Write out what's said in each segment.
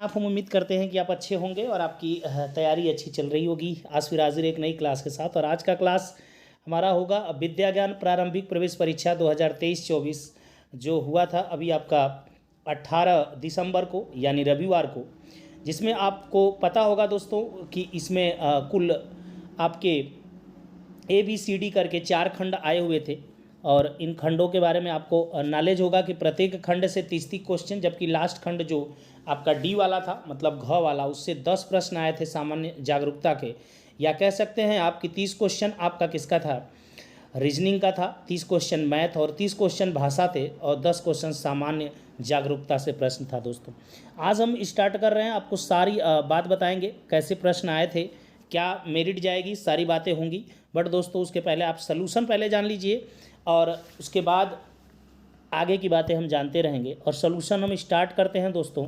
आप हम उम्मीद करते हैं कि आप अच्छे होंगे और आपकी तैयारी अच्छी चल रही होगी। आज फिर हाजिर एक नई क्लास के साथ, और आज का क्लास हमारा होगा विद्या ज्ञान प्रारंभिक प्रवेश परीक्षा 2023-24 जो हुआ था अभी आपका 18 दिसंबर को यानी रविवार को, जिसमें आपको पता होगा दोस्तों कि इसमें कुल आपके ABCD करके 4 खंड आए हुए थे। और इन खंडों के बारे में आपको नॉलेज होगा कि प्रत्येक खंड से 30 क्वेश्चन, जबकि लास्ट खंड जो आपका D वाला था मतलब घ वाला, उससे 10 प्रश्न आए थे सामान्य जागरूकता के, या कह सकते हैं आपकी 30 क्वेश्चन आपका किसका था, रीजनिंग का था, 30 क्वेश्चन मैथ और 30 क्वेश्चन भाषा थे और 10 क्वेश्चन सामान्य जागरूकता से प्रश्न था। दोस्तों आज हम स्टार्ट कर रहे हैं, आपको सारी बात बताएंगे कैसे प्रश्न आए थे, क्या मेरिट जाएगी, सारी बातें होंगी। बट दोस्तों उसके पहले आप सलूशन पहले जान लीजिए और उसके बाद आगे की बातें हम जानते रहेंगे। और सलूशन हम स्टार्ट करते हैं दोस्तों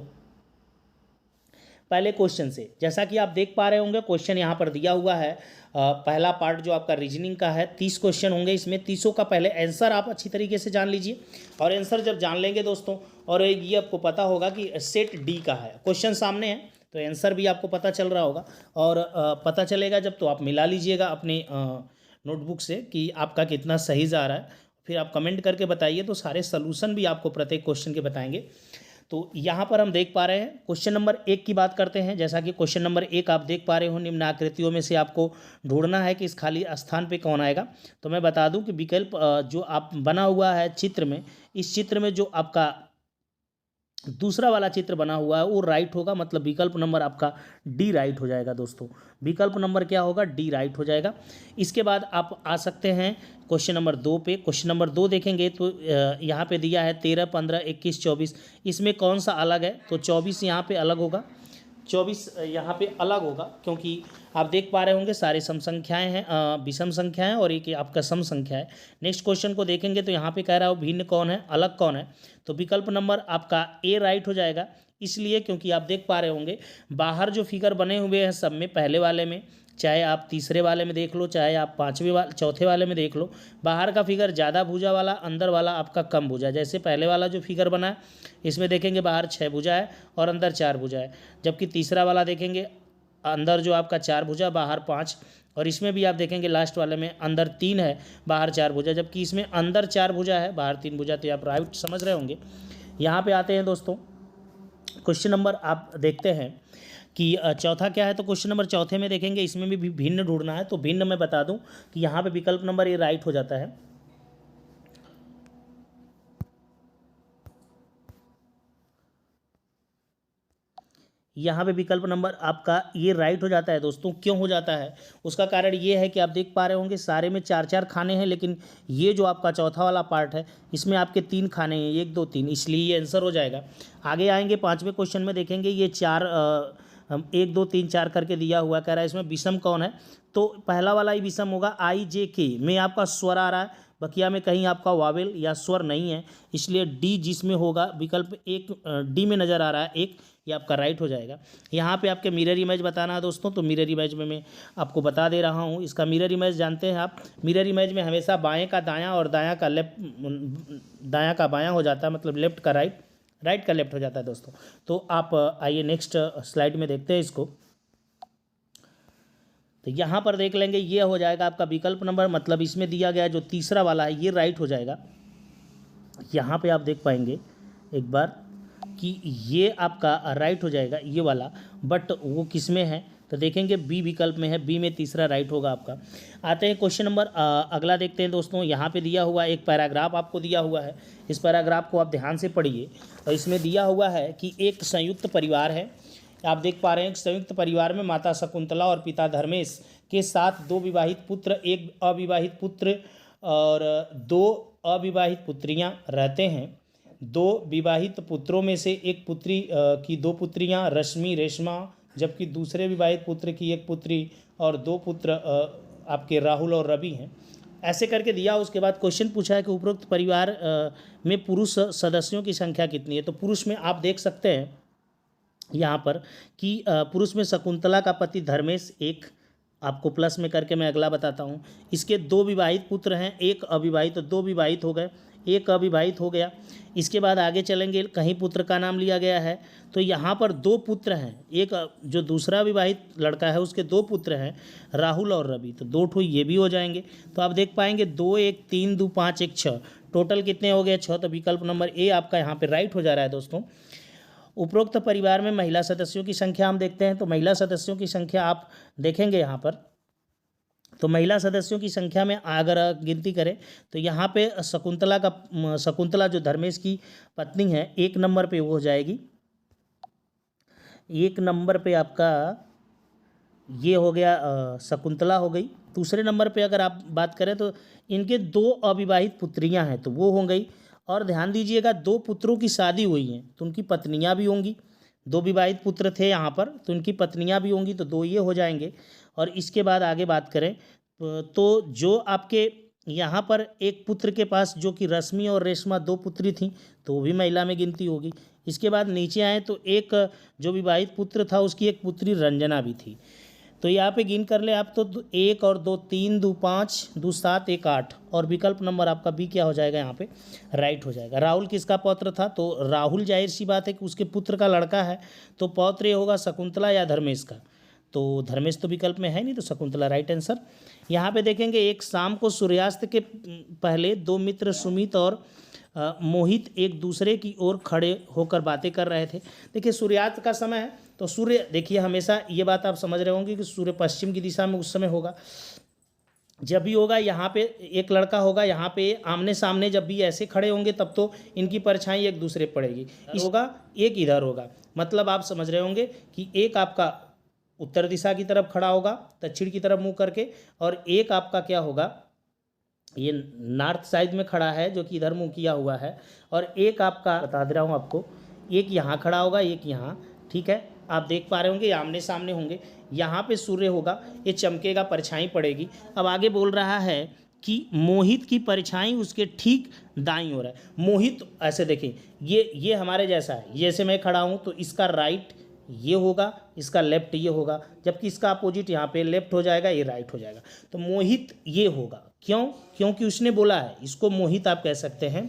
पहले क्वेश्चन से। जैसा कि आप देख पा रहे होंगे क्वेश्चन यहाँ पर दिया हुआ है। पहला पार्ट जो आपका रीजनिंग का है 30 क्वेश्चन होंगे, इसमें 30 का पहले आंसर आप अच्छी तरीके से जान लीजिए। और आंसर जब जान लेंगे दोस्तों, और ये आपको पता होगा कि सेट D का है, क्वेश्चन सामने है तो आंसर भी आपको पता चल रहा होगा। और पता चलेगा जब तो आप मिला लीजिएगा अपने नोटबुक से कि आपका कितना सही जा रहा है, फिर आप कमेंट करके बताइए तो सारे सलूशन भी आपको प्रत्येक क्वेश्चन के बताएंगे। तो यहाँ पर हम देख पा रहे हैं क्वेश्चन नंबर 1 की बात करते हैं। जैसा कि क्वेश्चन नंबर 1 आप देख पा रहे हो, निम्न आकृतियों में से आपको ढूंढना है कि इस खाली स्थान पे कौन आएगा। तो मैं बता दूं कि विकल्प जो आप बना हुआ है चित्र में, इस चित्र में जो आपका दूसरा वाला चित्र बना हुआ है वो राइट होगा, मतलब विकल्प नंबर आपका D राइट हो जाएगा। दोस्तों विकल्प नंबर क्या होगा, D राइट हो जाएगा। इसके बाद आप आ सकते हैं क्वेश्चन नंबर 2 पे। क्वेश्चन नंबर 2 देखेंगे तो यहाँ पे दिया है 13, 15, 21, 24, इसमें कौन सा अलग है, तो 24 यहाँ पे अलग होगा, 24 यहाँ पे अलग होगा, क्योंकि आप देख पा रहे होंगे सारे सम संख्याएं हैं, विषम संख्या है और एक आपका सम संख्या है। नेक्स्ट क्वेश्चन को देखेंगे तो यहाँ पे कह रहा है भिन्न कौन है, अलग कौन है, तो विकल्प नंबर आपका A राइट हो जाएगा। इसलिए क्योंकि आप देख पा रहे होंगे बाहर जो फिगर बने हुए हैं सब में, पहले वाले में, चाहे आप तीसरे वाले में देख लो, चाहे आप चौथे वाले में देख लो, बाहर का फिगर ज़्यादा भुजा वाला, अंदर वाला आपका कम भुजा। जैसे पहले वाला जो फिगर बना है इसमें देखेंगे बाहर 6 भुजा है और अंदर 4 भुजा है, जबकि तीसरा वाला देखेंगे अंदर जो आपका 4 भुजा बाहर 5, और इसमें भी आप देखेंगे लास्ट वाले में अंदर 3 है बाहर 4 भुजा, जबकि इसमें अंदर 4 भुजा है बाहर 3 भुजा। तो आप राइट समझ रहे होंगे। यहाँ पे आते हैं दोस्तों क्वेश्चन नंबर, आप देखते हैं कि चौथा क्या है, तो क्वेश्चन नंबर चौथे में देखेंगे इसमें भी भिन्न ढूंढना है। तो भिन्न मैं बता दूं कि यहाँ पे विकल्प नंबर A राइट हो जाता है। यहाँ पे विकल्प नंबर आपका ये राइट हो जाता है। दोस्तों क्यों हो जाता है, उसका कारण ये है कि आप देख पा रहे होंगे सारे में 4-4 खाने हैं, लेकिन ये जो आपका चौथा वाला पार्ट है इसमें आपके 3 खाने हैं, 1, 2, 3, इसलिए ये आंसर हो जाएगा। आगे आएंगे 5वें क्वेश्चन में, देखेंगे ये 1, 2, 3, 4 करके दिया हुआ, कह रहा है इसमें विषम कौन है, तो पहला वाला ही विषम होगा IJK में आपका स्वर आ रहा है, बकिया में कहीं आपका वावेल या स्वर नहीं है, इसलिए D जिसमें होगा विकल्प 1 D में नज़र आ रहा है 1, ये आपका राइट हो जाएगा। यहाँ पे आपके मिरर इमेज बताना है दोस्तों, तो मिरर इमेज में मैं आपको बता दे रहा हूँ। इसका मिरर इमेज जानते हैं आप, मिरर इमेज में हमेशा बाएं का दायां और दायां का लेफ्ट, दायां का बायां हो जाता है, मतलब लेफ्ट का राइट, राइट का लेफ्ट हो जाता है दोस्तों। तो आप आइए नेक्स्ट स्लाइड में देखते हैं इसको। तो यहाँ पर देख लेंगे ये हो जाएगा आपका विकल्प नंबर, मतलब इसमें दिया गया जो तीसरा वाला है ये राइट हो जाएगा। यहाँ पे आप देख पाएंगे एक बार कि ये आपका राइट हो जाएगा ये वाला, बट वो किस में है, तो देखेंगे B विकल्प में है, B में तीसरा राइट होगा आपका। आते हैं क्वेश्चन नंबर अगला देखते हैं दोस्तों। यहाँ पे दिया हुआ एक पैराग्राफ आपको दिया हुआ है, इस पैराग्राफ को आप ध्यान से पढ़िए। और इसमें दिया हुआ है कि एक संयुक्त परिवार है, आप देख पा रहे हैं संयुक्त परिवार में माता शकुंतला और पिता धर्मेश के साथ 2 विवाहित पुत्र, 1 अविवाहित पुत्र और 2 अविवाहित पुत्रियां रहते हैं। 2 विवाहित पुत्रों में से एक पुत्री की 2 पुत्रियां रश्मि, रेशमा, जबकि दूसरे विवाहित पुत्र की 1 पुत्री और 2 पुत्र आपके राहुल और रवि हैं। ऐसे करके दिया। उसके बाद क्वेश्चन पूछा है कि उपरोक्त परिवार में पुरुष सदस्यों की संख्या कितनी है। तो पुरुष में आप देख सकते हैं यहाँ पर कि पुरुष में शकुंतला का पति धर्मेश 1, आपको प्लस में करके मैं अगला बताता हूँ। इसके 2 विवाहित पुत्र हैं, 1 अविवाहित, तो 2 विवाहित हो गए। एक अविवाहित हो गया। इसके बाद आगे चलेंगे, कहीं पुत्र का नाम लिया गया है तो यहाँ पर 2 पुत्र हैं, एक जो दूसरा विवाहित लड़का है उसके 2 पुत्र हैं, राहुल और रवि, तो 2 ठो ये भी हो जाएंगे। तो आप देख पाएंगे 2 1 3 2 5 1 6, टोटल कितने हो गए 6। तो विकल्प नंबर ए आपका यहाँ पे राइट हो जा रहा है दोस्तों। उपरोक्त परिवार में महिला सदस्यों की संख्या हम देखते हैं, तो महिला सदस्यों की संख्या आप देखेंगे यहाँ पर, तो महिला सदस्यों की संख्या में अगर गिनती करें तो यहाँ पे शकुंतला जो धर्मेश की पत्नी है 1 नंबर पे वो हो जाएगी। 1 नंबर पे आपका ये हो गया, शकुंतला हो गई। दूसरे नंबर पे अगर आप बात करें तो इनके 2 अविवाहित पुत्रियां हैं तो वो हो गई। और ध्यान दीजिएगा 2 पुत्रों की शादी हुई हैं तो उनकी पत्नियां भी होंगी। 2 विवाहित पुत्र थे यहाँ पर तो उनकी पत्नियां भी होंगी, तो 2 ये हो जाएंगे। और इसके बाद आगे बात करें तो जो आपके यहाँ पर एक पुत्र के पास जो कि रश्मि और रेशमा 2 पुत्री थीं तो वो भी महिला में गिनती होगी। इसके बाद नीचे आए तो एक जो विवाहित पुत्र था उसकी एक पुत्री रंजना भी थी। तो यहाँ पे गिन कर ले आप तो 1 और 2 3 2 5 2 7 1 8, और विकल्प नंबर आपका बी क्या हो जाएगा यहाँ पे राइट हो जाएगा। राहुल किसका पौत्र था, तो राहुल जाहिर सी बात है कि उसके पुत्र का लड़का है, तो पौत्र ये होगा शकुंतला या धर्मेश का। तो धर्मेश तो विकल्प में है नहीं, तो शकुंतला राइट आंसर। यहाँ पे देखेंगे एक शाम को सूर्यास्त के पहले 2 मित्र सुमित और मोहित एक दूसरे की ओर खड़े होकर बातें कर रहे थे। देखिए सूर्यास्त का समय है तो सूर्य, देखिए हमेशा ये बात आप समझ रहे होंगे कि सूर्य पश्चिम की दिशा में उस समय होगा। जब भी होगा यहाँ पे एक लड़का होगा, यहाँ पे आमने सामने जब भी ऐसे खड़े होंगे तब तो इनकी परछाई एक दूसरे पड़ेगी, होगा एक इधर होगा। मतलब आप समझ रहे होंगे कि एक आपका उत्तर दिशा की तरफ खड़ा होगा दक्षिण की तरफ मुंह करके, और एक आपका क्या होगा ये नॉर्थ साइड में खड़ा है जो कि इधर मुंह किया हुआ है, और एक आपका बता दे रहा हूँ आपको, एक यहाँ खड़ा होगा एक यहाँ, ठीक है। आप देख पा रहे होंगे आमने सामने होंगे। यहाँ पे सूर्य होगा, ये चमकेगा, परछाई पड़ेगी। अब आगे बोल रहा है कि मोहित की परछाई उसके ठीक दाईं ओर है। मोहित ऐसे देखें, ये हमारे जैसा है, जैसे मैं खड़ा हूँ तो इसका राइट ये होगा, इसका लेफ्ट ये होगा, जबकि इसका अपोजिट यहाँ पे लेफ्ट हो जाएगा, ये राइट हो जाएगा। तो मोहित ये होगा, क्यों? क्योंकि उसने बोला है, इसको मोहित आप कह सकते हैं,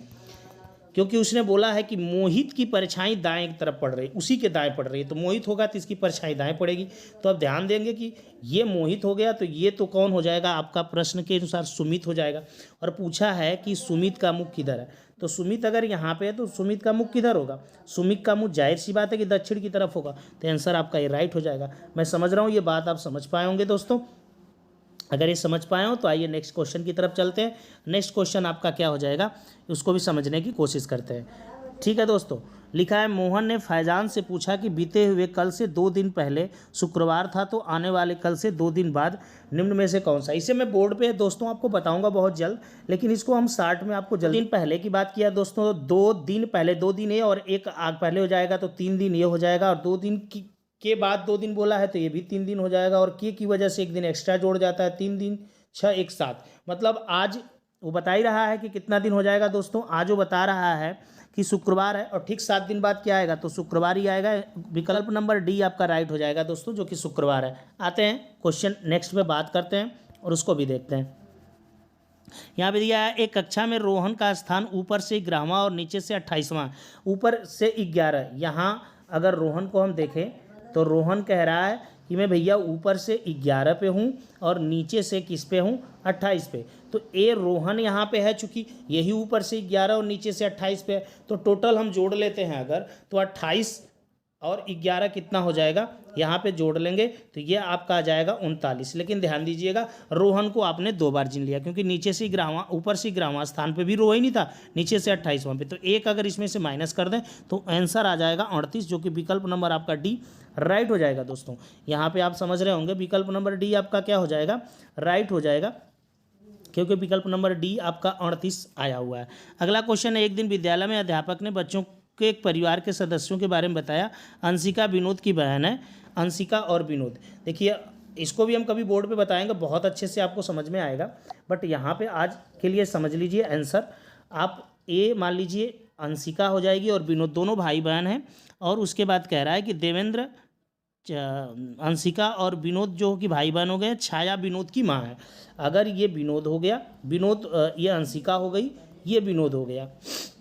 क्योंकि उसने बोला है कि मोहित की परछाई दाएं तरफ पड़ रही है, उसी के दाएं पड़ रही है, तो मोहित होगा तो इसकी परछाई दाएं पड़ेगी। तो अब ध्यान देंगे कि ये मोहित हो गया, तो ये तो कौन हो जाएगा आपका प्रश्न के अनुसार सुमित हो जाएगा। और पूछा है कि सुमित का मुख किधर है, तो सुमित अगर यहाँ पे है तो सुमित का मुख किधर होगा, सुमित का मुख जाहिर सी बात है कि दक्षिण की तरफ होगा, तो आंसर आपका ये राइट हो जाएगा। मैं समझ रहा हूँ ये बात आप समझ पाए होंगे दोस्तों। अगर ये समझ पाए हो तो आइए नेक्स्ट क्वेश्चन की तरफ चलते हैं। नेक्स्ट क्वेश्चन आपका क्या हो जाएगा उसको भी समझने की कोशिश करते हैं। ठीक है दोस्तों, लिखा है मोहन ने फैजान से पूछा कि बीते हुए कल से 2 दिन पहले शुक्रवार था, तो आने वाले कल से 2 दिन बाद निम्न में से कौन सा। इसे मैं बोर्ड पे दोस्तों आपको बताऊंगा बहुत जल्द, लेकिन इसको हम शार्ट में आपको जल्द। दिन पहले की बात किया दोस्तों, 2 दिन पहले 2 दिन ये और एक आग पहले हो जाएगा, तो 3 दिन ये हो जाएगा, और 2 दिन के बाद 2 दिन बोला है तो ये भी 3 दिन हो जाएगा, और की वजह से 1 दिन एक्स्ट्रा जोड़ जाता है, 3 दिन 6 1 7। मतलब आज वो बता ही रहा है कि कितना दिन हो जाएगा दोस्तों, आज वो बता रहा है कि शुक्रवार है, और ठीक 7 दिन बाद क्या आएगा, तो शुक्रवार ही आएगा। विकल्प नंबर डी आपका राइट हो जाएगा दोस्तों, जो कि शुक्रवार है। आते हैं क्वेश्चन नेक्स्ट में बात करते हैं और उसको भी देखते हैं। यहाँ पे दिया है एक कक्षा में रोहन का स्थान ऊपर से 11वां और नीचे से 28वां, ऊपर से 11। यहाँ अगर रोहन को हम देखें तो रोहन कह रहा है कि मैं भैया ऊपर से 11 पे हूँ और नीचे से किस पे हूँ 28 पे। तो ए रोहन यहाँ पे है, चूँकि यही ऊपर से 11 और नीचे से 28 पे है, तो टोटल हम जोड़ लेते हैं अगर, तो 28 और 11 कितना हो जाएगा, यहाँ पे जोड़ लेंगे तो ये आपका आ जाएगा 39। लेकिन ध्यान दीजिएगा रोहन को आपने 2 बार गिन लिया, क्योंकि नीचे से 11वां ऊपर से 11वां स्थान पे भी रोहन ही था, नीचे से 28वां पे, तो एक अगर इसमें से माइनस कर दें तो आंसर आ जाएगा 38, जो कि विकल्प नंबर आपका डी राइट हो जाएगा दोस्तों। यहाँ पे आप समझ रहे होंगे विकल्प नंबर डी आपका क्या हो जाएगा, राइट हो जाएगा, क्योंकि विकल्प नंबर डी आपका 38 आया हुआ है। अगला क्वेश्चन है, एक दिन विद्यालय में अध्यापक ने बच्चों के एक परिवार के सदस्यों के बारे में बताया। अंशिका विनोद की बहन है, अंशिका और विनोद। देखिए इसको भी हम कभी बोर्ड पे बताएंगे, बहुत अच्छे से आपको समझ में आएगा, बट यहाँ पे आज के लिए समझ लीजिए आंसर आप ए मान लीजिए अंशिका हो जाएगी और विनोद, दोनों भाई बहन हैं। और उसके बाद कह रहा है कि देवेंद्र अंशिका और विनोद जो कि भाई बहन हो गए, छाया विनोद की माँ है। अगर ये विनोद हो गया, विनोद ये अंशिका हो गई, ये विनोद हो गया,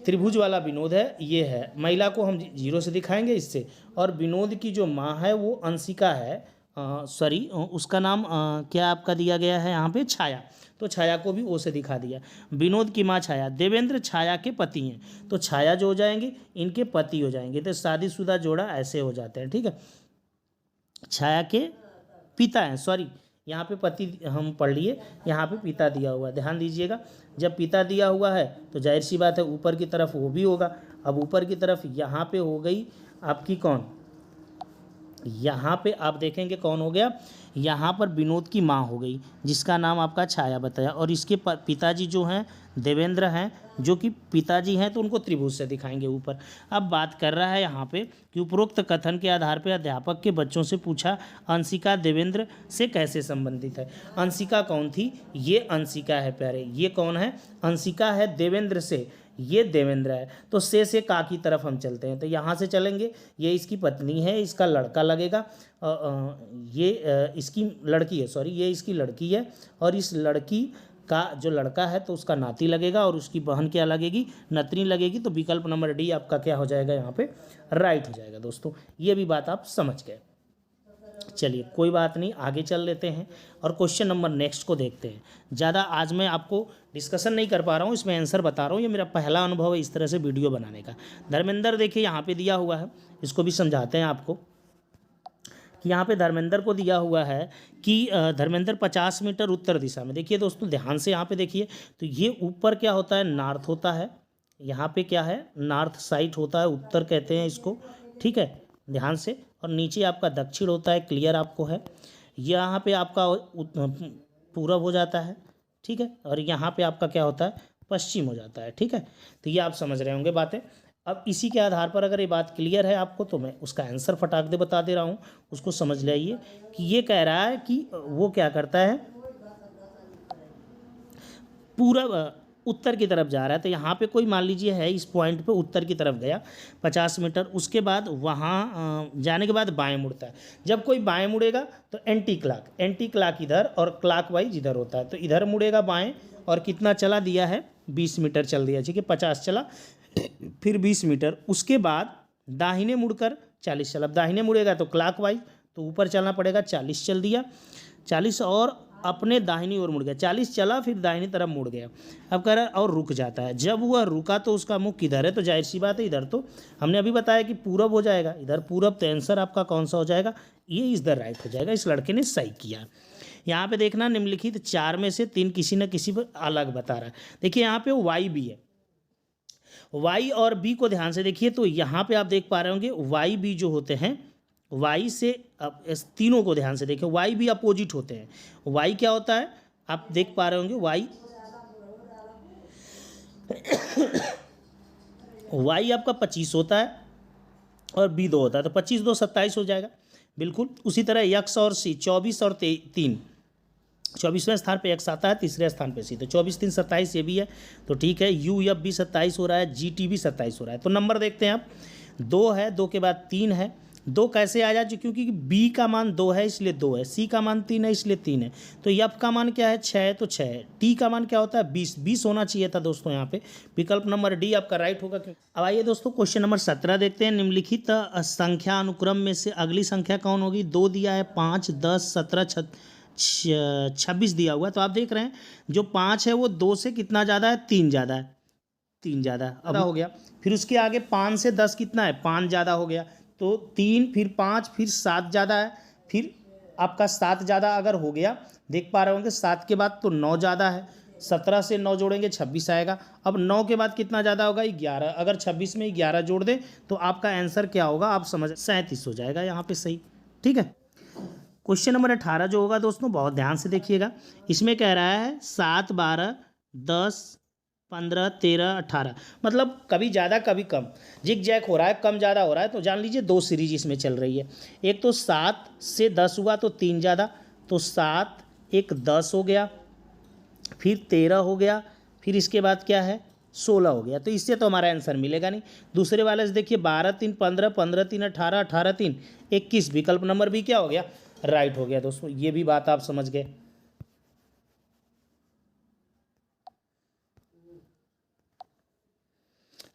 त्रिभुज वाला विनोद है, ये है। महिला को हम जीरो से दिखाएंगे इससे, और विनोद की जो माँ है वो अंशिका है, सॉरी उसका नाम क्या आपका दिया गया है यहाँ पे, छाया, तो छाया को भी ओ से दिखा दिया। विनोद की माँ छाया, देवेंद्र छाया के पति हैं, तो छाया जो हो जाएंगे इनके पति हो जाएंगे, तो शादीशुदा जोड़ा ऐसे हो जाते हैं, ठीक है। छाया के पिता हैं, सॉरी यहाँ पे पति हम पढ़ लिए, यहाँ पे पिता दिया हुआ है, ध्यान दीजिएगा। जब पिता दिया हुआ है तो जाहिर सी बात है ऊपर की तरफ वो भी होगा। अब ऊपर की तरफ यहाँ पे हो गई आपकी कौन, यहाँ पे आप देखेंगे कौन हो गया, यहाँ पर विनोद की माँ हो गई जिसका नाम आपका छाया बताया, और इसके पिताजी जो हैं देवेंद्र हैं, जो कि पिताजी हैं तो उनको त्रिभुज से दिखाएंगे ऊपर। अब बात कर रहा है यहाँ पे कि उपरोक्त कथन के आधार पर अध्यापक के बच्चों से पूछा अंशिका देवेंद्र से कैसे संबंधित है। अंशिका कौन थी, ये अंशिका है प्यारे, ये कौन है, अंशिका है देवेंद्र से, ये देवेंद्र है। तो से का की तरफ हम चलते हैं, तो यहाँ से चलेंगे, ये इसकी पत्नी है, इसका लड़का लगेगा, ये इसकी लड़की है, सॉरी ये इसकी लड़की है, और इस लड़की का जो लड़का है तो उसका नाती लगेगा, और उसकी बहन क्या लगेगी, नतनी लगेगी। तो विकल्प नंबर डी आपका क्या हो जाएगा यहाँ पे, राइट हो जाएगा दोस्तों। ये भी बात आप समझ गए। चलिए कोई बात नहीं, आगे चल लेते हैं और क्वेश्चन नंबर नेक्स्ट को देखते हैं। ज़्यादा आज मैं आपको डिस्कशन नहीं कर पा रहा हूँ, इसमें आंसर बता रहा हूँ, ये मेरा पहला अनुभव है इस तरह से वीडियो बनाने का। धर्मेंद्र देखिए यहाँ पे दिया हुआ है, इसको भी समझाते हैं आपको कि यहाँ पे धर्मेंद्र को दिया हुआ है कि धर्मेंद्र 50 मीटर उत्तर दिशा में, देखिए दोस्तों ध्यान से यहाँ पे देखिए, तो ये ऊपर क्या होता है, नॉर्थ होता है, यहाँ पे क्या है, नॉर्थ साइड होता है, उत्तर कहते हैं इसको, ठीक है, ध्यान से। और नीचे आपका दक्षिण होता है, क्लियर आपको है। यहाँ पे आपका पूरब हो जाता है, ठीक है, और यहाँ पे आपका क्या होता है, पश्चिम हो जाता है, ठीक है। तो ये आप समझ रहे होंगे बातें। अब इसी के आधार पर अगर ये बात क्लियर है आपको, तो मैं उसका आंसर फटाक दे बता दे रहा हूँ, उसको समझ लाइए कि ये कह रहा है कि वो क्या करता है, पूरब उत्तर की तरफ जा रहा है। तो यहाँ पे कोई मान लीजिए है, इस पॉइंट पे उत्तर की तरफ गया 50 मीटर, उसके बाद वहाँ जाने के बाद बाएं मुड़ता है। जब कोई बाएं मुड़ेगा तो एंटी क्लाक इधर और क्लॉकवाइज इधर होता है, तो इधर मुड़ेगा बाएं, और कितना चला दिया है, 20 मीटर चल दिया, ठीक है, 50 चला, फिर 20 मीटर, उसके बाद दाहिने मुड़कर 40 चला। अब दाहिने मुड़ेगा तो क्लॉकवाइज, तो ऊपर चलना पड़ेगा, 40 चल दिया, 40 और अपने दाहिनी ओर मुड़ गया, 40 चला, फिर दाहिनी तरफ मुड़ गया। अब कह रहा है और रुक जाता है, जब वह रुका तो उसका मुख किधर है, तो जाहिर सी बात है इधर, तो हमने अभी बताया कि पूरब हो जाएगा, इधर पूरब, तो आंसर आपका कौन सा हो जाएगा, ये इज द राइट हो जाएगा। इस लड़के ने सही किया। यहाँ पे देखना निम्नलिखित 4 में से 3 किसी न किसी पर अलग बता रहा है। देखिए यहाँ पे वाई बी है, वाई और बी को ध्यान से देखिए, तो यहाँ पे आप देख पा रहे होंगे वाई बी जो होते हैं, वाई से, अब इस तीनों को ध्यान से देखें, वाई भी अपोजिट होते हैं। वाई क्या होता है, आप देख पा रहे होंगे, वाई वाई आपका 25 होता है और बी 2 होता है, तो 25 2 27 हो जाएगा, बिल्कुल। उसी तरह यक्स और सी 24 और 3, 24वें स्थान पे एक्स आता है, तीसरे स्थान पे सी, तो 24 3 27 ये भी है, तो ठीक है। यू एफ भी 27 हो रहा है, जी टी भी 27 हो रहा है। तो नंबर देखते हैं आप, 2 है, 2 के बाद 3 है, 2 कैसे आ जाए, क्योंकि बी का मान 2 है इसलिए 2 है, सी का मान 3 है इसलिए 3 है, तो एफ का मान क्या है, 6 है तो 6 है, टी का मान क्या होता है, 20 होना चाहिए था दोस्तों यहाँ पे। विकल्प नंबर डी आपका राइट होगा। अब आइए दोस्तों क्वेश्चन नंबर 17 देखते हैं। निम्नलिखित संख्या अनुक्रम में से अगली संख्या कौन होगी। 2 दिया है, 5 10 17 26 दिया हुआ है। तो आप देख रहे हैं जो 5 है वो 2 से कितना ज़्यादा है, 3 ज़्यादा है, 3 ज़्यादा अब हो गया। फिर उसके आगे 5 से 10 कितना है, 5 ज़्यादा हो गया, तो 3 फिर 5 फिर 7 ज़्यादा है, फिर आपका 7 ज़्यादा अगर हो गया, देख पा रहे होंगे 7 के बाद तो 9 ज़्यादा है, 17 से 9 जोड़ेंगे 26 आएगा। अब 9 के बाद कितना ज़्यादा होगा, 11, अगर 26 में 11 जोड़ दें तो आपका आंसर क्या होगा, आप समझ 37 हो जाएगा यहाँ पे सही, ठीक है। क्वेश्चन नंबर 18 जो होगा दोस्तों बहुत ध्यान से देखिएगा, इसमें कह रहा है 7 12 10 15 13 18, मतलब कभी ज़्यादा कभी कम, जिग जैक हो रहा है, कम ज़्यादा हो रहा है। तो जान लीजिए 2 सीरीज इसमें चल रही है। एक तो 7 से 10 हुआ तो 3 ज़्यादा, तो 7 1 10 हो गया, फिर 13 हो गया, फिर इसके बाद क्या है 16 हो गया। तो इससे तो हमारा आंसर मिलेगा नहीं। दूसरे वाले से देखिए 12 3 15 15 3 18 18 3 21, विकल्प नंबर भी क्या हो गया, राइट हो गया दोस्तों। ये भी बात आप समझ गए।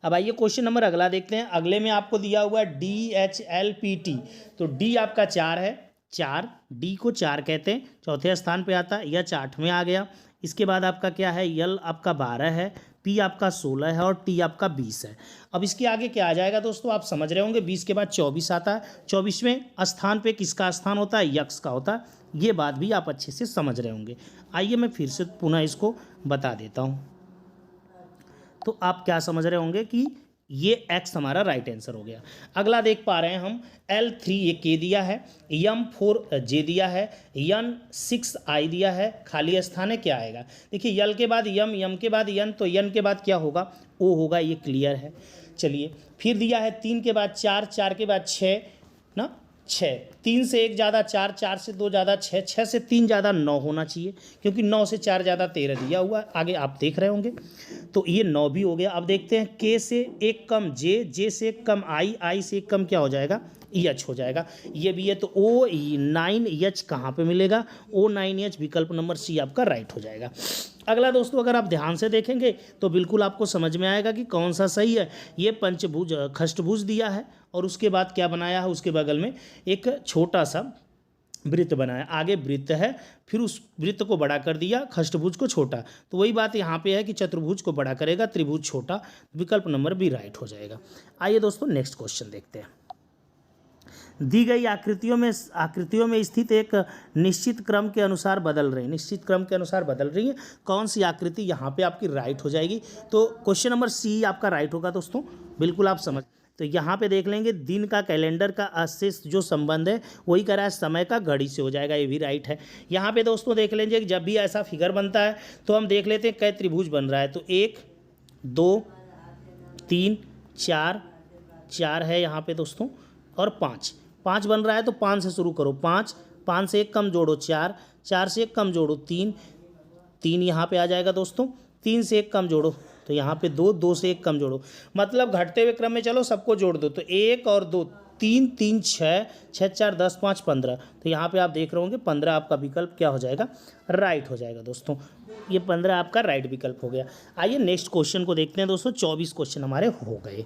अब आइए क्वेश्चन नंबर अगला देखते हैं। अगले में आपको दिया हुआ है DHLPT, तो डी आपका 4 है, 4 डी को 4 कहते हैं, चौथे स्थान पे आता है, H 8 में आ गया। इसके बाद आपका क्या है, यल आपका 12 है, पी आपका 16 है और टी आपका 20 है। अब इसके आगे क्या आ जाएगा दोस्तों, आप समझ रहे होंगे, 20 के बाद 24 आता है, 24वें स्थान पे किसका स्थान होता है, यक्स का होता है। ये बात भी आप अच्छे से समझ रहे होंगे। आइए मैं फिर से पुनः इसको बता देता हूँ, तो आप क्या समझ रहे होंगे कि ये एक्स हमारा राइट आंसर हो गया। अगला देख पा रहे हैं हम, L3 ये के दिया है, M4 जे दिया है, N6 आई दिया है, खाली स्थान है, क्या आएगा। देखिए यल के बाद यम के बाद यन, तो यन के बाद क्या होगा, ओ होगा, ये क्लियर है। चलिए फिर दिया है 3 के बाद 4, 4 के बाद 6 ना, 6, 3 से 1 ज़्यादा 4, 4 से 2 ज़्यादा 6, 6 से 3 ज़्यादा 9 होना चाहिए, क्योंकि 9 से 4 ज़्यादा 13 दिया हुआ है। आगे आप देख रहे होंगे, तो ये 9 भी हो गया। अब देखते हैं, के से 1 कम जे, जे से 1 कम आई से 1 कम क्या हो जाएगा, एच हो जाएगा। ये भी है, तो O9H कहाँ पे मिलेगा, O9H विकल्प नंबर सी आपका राइट हो जाएगा। अगला दोस्तों, अगर आप ध्यान से देखेंगे तो बिल्कुल आपको समझ में आएगा कि कौन सा सही है। ये पंचभुज खष्टभुज दिया है और उसके बाद क्या बनाया है, उसके बगल में एक छोटा सा वृत्त बनाया, आगे वृत्त है, फिर उस वृत्त को बड़ा कर दिया, खष्टभुज को छोटा। तो वही बात यहाँ पे है कि चतुर्भुज को बड़ा करेगा, त्रिभुज छोटा, विकल्प नंबर बी राइट हो जाएगा। आइए दोस्तों नेक्स्ट क्वेश्चन देखते हैं। दी गई आकृतियों में स्थित एक निश्चित क्रम के अनुसार बदल रही, निश्चित क्रम के अनुसार बदल रही है, कौन सी आकृति यहाँ पे आपकी राइट हो जाएगी। तो क्वेश्चन नंबर सी आपका राइट होगा दोस्तों, बिल्कुल आप समझ। तो यहाँ पे देख लेंगे, दिन का कैलेंडर का से जो संबंध है वही कह रहा है समय का घड़ी से हो जाएगा, ये भी राइट है। यहाँ पे दोस्तों देख लेंगे, जब भी ऐसा फिगर बनता है तो हम देख लेते हैं कै त्रिभुज बन रहा है, तो 1 2 3 4, 4 है यहाँ पे दोस्तों, और 5 बन रहा है, तो 5 से शुरू करो, 5 से 1 कम जोड़ो 4, 4 से 1 कम जोड़ो 3 यहाँ पे आ जाएगा दोस्तों, 3 से 1 कम जोड़ो तो यहाँ पे 2 से 1 कम जोड़ो, मतलब घटते हुए क्रम में चलो सबको जोड़ दो, तो 1 और 2 3 3 6 6 4 10 5 15, तो यहाँ पे आप देख रहे होंगे 15 आपका विकल्प क्या हो जाएगा, राइट हो जाएगा दोस्तों। ये 15 आपका राइट विकल्प हो गया। आइए नेक्स्ट क्वेश्चन को देखते हैं दोस्तों। 24 क्वेश्चन हमारे हो गए।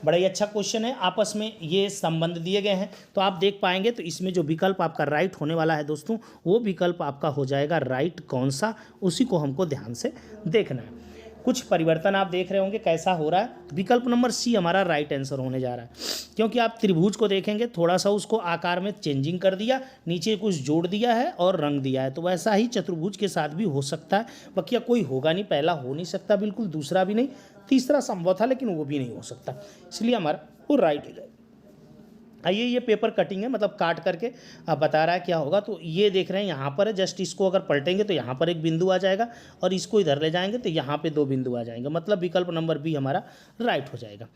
बड़ा ही अच्छा क्वेश्चन है, आपस में ये संबंध दिए गए हैं, तो आप देख पाएंगे। तो इसमें जो विकल्प आपका राइट होने वाला है दोस्तों, वो विकल्प आपका हो जाएगा राइट कौन सा, उसी को हमको ध्यान से देखना है। कुछ परिवर्तन आप देख रहे होंगे कैसा हो रहा है। विकल्प नंबर सी हमारा राइट आंसर होने जा रहा है, क्योंकि आप त्रिभुज को देखेंगे, थोड़ा सा उसको आकार में चेंजिंग कर दिया, नीचे कुछ जोड़ दिया है और रंग दिया है, तो वैसा ही चतुर्भुज के साथ भी हो सकता है। बाकी कोई होगा नहीं, पहला हो नहीं सकता बिल्कुल, दूसरा भी नहीं, तीसरा संभव था लेकिन वो भी नहीं हो सकता, इसलिए हमारा वो राइट हो जाएगा। आइए, ये पेपर कटिंग है, मतलब काट करके आप बता रहा है क्या होगा। तो ये देख रहे हैं यहाँ पर है, जस्ट इसको अगर पलटेंगे तो यहाँ पर एक बिंदु आ जाएगा, और इसको इधर ले जाएंगे तो यहाँ पे 2 बिंदु आ जाएंगे, मतलब विकल्प नंबर बी हमारा राइट हो जाएगा।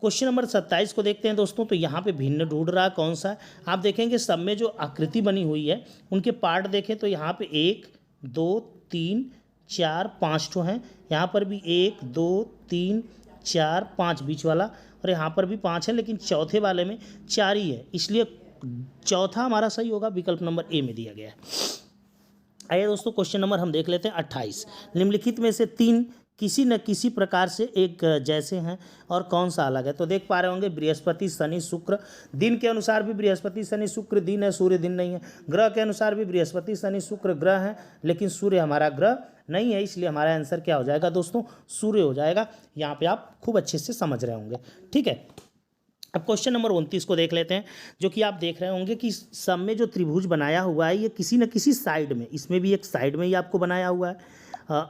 क्वेश्चन नंबर 27 को देखते हैं दोस्तों। तो यहाँ पे भिन्न ढूंढ रहा है कौन सा है। आप देखेंगे सब में जो आकृति बनी हुई है उनके पार्ट देखें तो यहाँ पे 1 2 3 4 5 ठो हैं, यहाँ पर भी 1 2 3 4 5 बीच वाला, और यहाँ पर भी 5 है, लेकिन चौथे वाले में 4 ही है, इसलिए चौथा हमारा सही होगा, विकल्प नंबर ए में दिया गया है। आइए दोस्तों क्वेश्चन नंबर हम देख लेते हैं 28। निम्नलिखित में से 3 किसी न किसी प्रकार से एक जैसे हैं और कौन सा अलग है। तो देख पा रहे होंगे बृहस्पति शनि शुक्र, दिन के अनुसार भी बृहस्पति शनि शुक्र दिन है, सूर्य दिन नहीं है। ग्रह के अनुसार भी बृहस्पति शनि शुक्र ग्रह है, लेकिन सूर्य हमारा ग्रह नहीं है, इसलिए हमारा आंसर क्या हो जाएगा दोस्तों, सूर्य हो जाएगा। यहाँ पे आप खूब अच्छे से समझ रहे होंगे, ठीक है। अब क्वेश्चन नंबर 29 को देख लेते हैं, जो कि आप देख रहे होंगे कि सब में जो त्रिभुज बनाया हुआ है ये किसी न किसी साइड में, इसमें भी एक साइड में ही आपको बनाया हुआ है,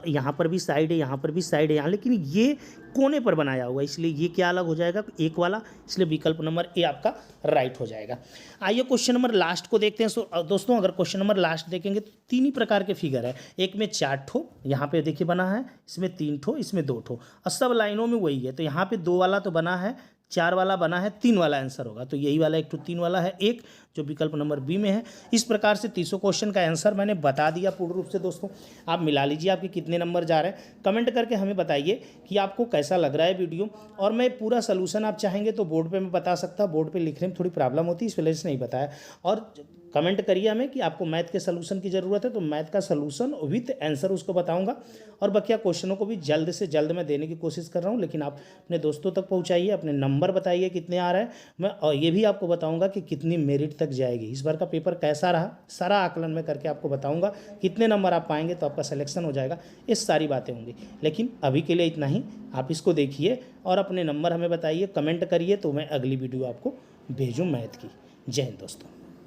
यहाँ पर भी साइड है, यहाँ पर भी साइड है, यहाँ, लेकिन ये कोने पर बनाया हुआ है, इसलिए ये क्या अलग हो जाएगा, एक वाला, इसलिए विकल्प नंबर ए आपका राइट हो जाएगा। आइए क्वेश्चन नंबर लास्ट को देखते हैं। सो दोस्तों अगर क्वेश्चन नंबर लास्ट देखेंगे तो 3 ही प्रकार के फिगर है, एक में 4 ठो यहाँ पे देखिए बना है, इसमें 3 ठो, इसमें 2 ठो, और सब लाइनों में वही है। तो यहाँ पे 2 वाला तो बना है, 4 वाला बना है, 3 वाला आंसर होगा। तो यही वाला एक तो 3 वाला है, एक जो विकल्प नंबर बी में है। इस प्रकार से 300 क्वेश्चन का आंसर मैंने बता दिया पूर्ण रूप से दोस्तों। आप मिला लीजिए आपके कितने नंबर जा रहे हैं, कमेंट करके हमें बताइए कि आपको कैसा लग रहा है वीडियो। और मैं पूरा सोल्यूशन आप चाहेंगे तो बोर्ड पे मैं बता सकता, बोर्ड पे लिखने में थोड़ी प्रॉब्लम होती है, इस वजह से नहीं बताया। और कमेंट करिए हमें कि आपको मैथ के सलूशन की ज़रूरत है, तो मैथ का सलूशन विथ आंसर उसको बताऊंगा। और बकिया क्वेश्चनों को भी जल्द से जल्द मैं देने की कोशिश कर रहा हूं, लेकिन आप अपने दोस्तों तक पहुंचाइए, अपने नंबर बताइए कितने आ रहे हैं। मैं और ये भी आपको बताऊंगा कि कितनी मेरिट तक जाएगी, इस बार का पेपर कैसा रहा, सारा आकलन में करके आपको बताऊंगा। कितने नंबर आप पाएंगे तो आपका सिलेक्शन हो जाएगा, ये सारी बातें होंगी। लेकिन अभी के लिए इतना ही, आप इसको देखिए और अपने नंबर हमें बताइए, कमेंट करिए, तो मैं अगली वीडियो आपको भेजूँ मैथ की। जय हिंद दोस्तों।